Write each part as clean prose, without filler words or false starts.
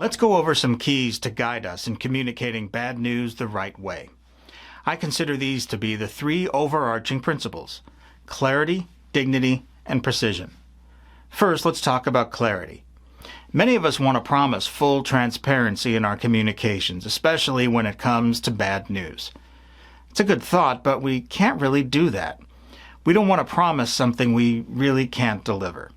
Let's go over some keys to guide us in communicating bad news the right way. I consider these to be the three overarching principles: clarity, dignity, and precision. First, let's talk about clarity. Many of us want to promise full transparency in our communications, especially when it comes to bad news. It's a good thought, but we can't really do that. We don't want to promise something we really can't deliver.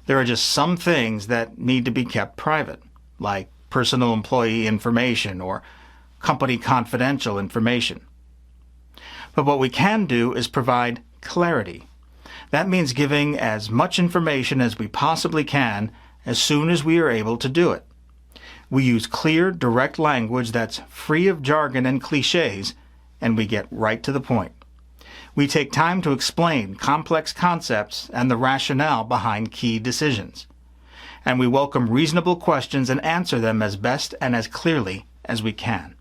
There are just some things that need to be kept private, like personal employee information or company confidential information. But what we can do is provide clarity. That means giving as much information as we possibly can as soon as we are able to do it. We use clear, direct language that's free of jargon and cliches, and we get right to the point. We take time to explain complex concepts and the rationale behind key decisions. And we welcome reasonable questions and answer them as best and as clearly as we can.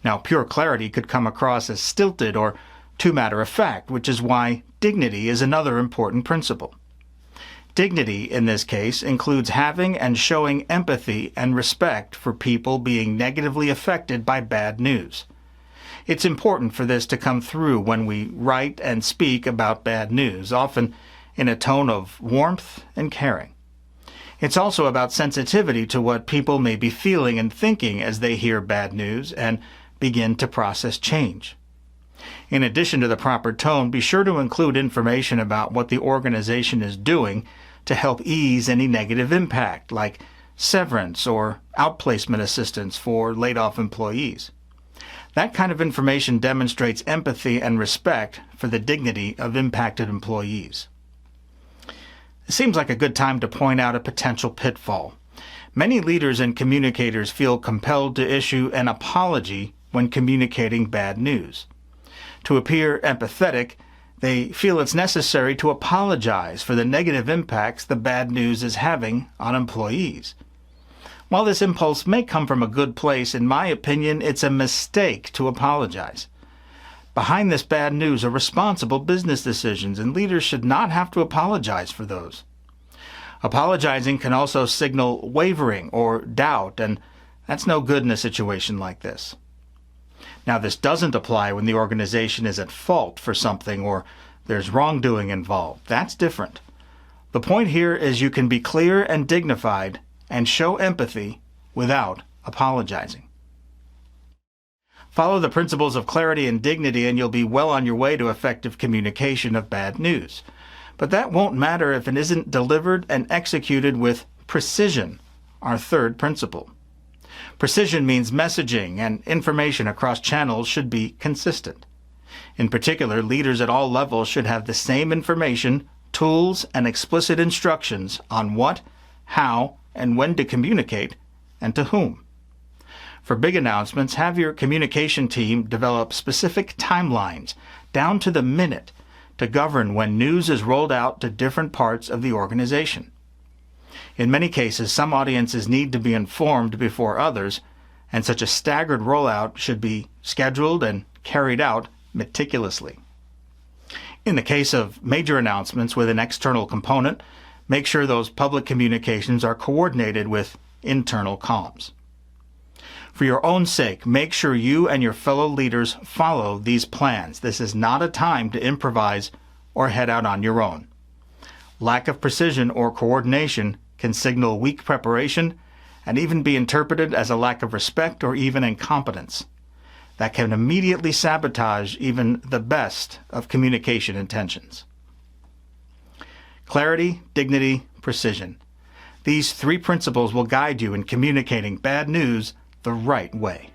Now, pure clarity could come across as stilted or too matter-of-fact, which is why dignity is another important principle. Dignity, in this case, includes having and showing empathy and respect for people being negatively affected by bad news. It's important for this to come through when we write and speak about bad news, often in a tone of warmth and caring. It's also about sensitivity to what people may be feeling and thinking as they hear bad news and begin to process change. In addition to the proper tone, be sure to include information about what the organization is doing to help ease any negative impact, like severance or outplacement assistance for laid-off employees. That kind of information demonstrates empathy and respect for the dignity of impacted employees. It seems like a good time to point out a potential pitfall. Many leaders and communicators feel compelled to issue an apology when communicating bad news. To appear empathetic, they feel it's necessary to apologize for the negative impacts the bad news is having on employees. While this impulse may come from a good place, in my opinion, it's a mistake to apologize. Behind this bad news are responsible business decisions, and leaders should not have to apologize for those. Apologizing can also signal wavering or doubt, and that's no good in a situation like this. Now, this doesn't apply when the organization is at fault for something or there's wrongdoing involved. That's different. The point here is you can be clear and dignified and show empathy without apologizing. Follow the principles of clarity and dignity, and you'll be well on your way to effective communication of bad news. But that won't matter if it isn't delivered and executed with precision, our third principle. Precision means messaging and information across channels should be consistent. In particular, leaders at all levels should have the same information, tools, and explicit instructions on what, how, and when to communicate, and to whom. For big announcements, have your communication team develop specific timelines, down to the minute, to govern when news is rolled out to different parts of the organization. In many cases, some audiences need to be informed before others, and such a staggered rollout should be scheduled and carried out meticulously. In the case of major announcements with an external component, make sure those public communications are coordinated with internal comms. For your own sake, make sure you and your fellow leaders follow these plans. This is not a time to improvise or head out on your own. Lack of precision or coordination can signal weak preparation and even be interpreted as a lack of respect or even incompetence. That can immediately sabotage even the best of communication intentions. Clarity, dignity, precision. These three principles will guide you in communicating bad news the right way.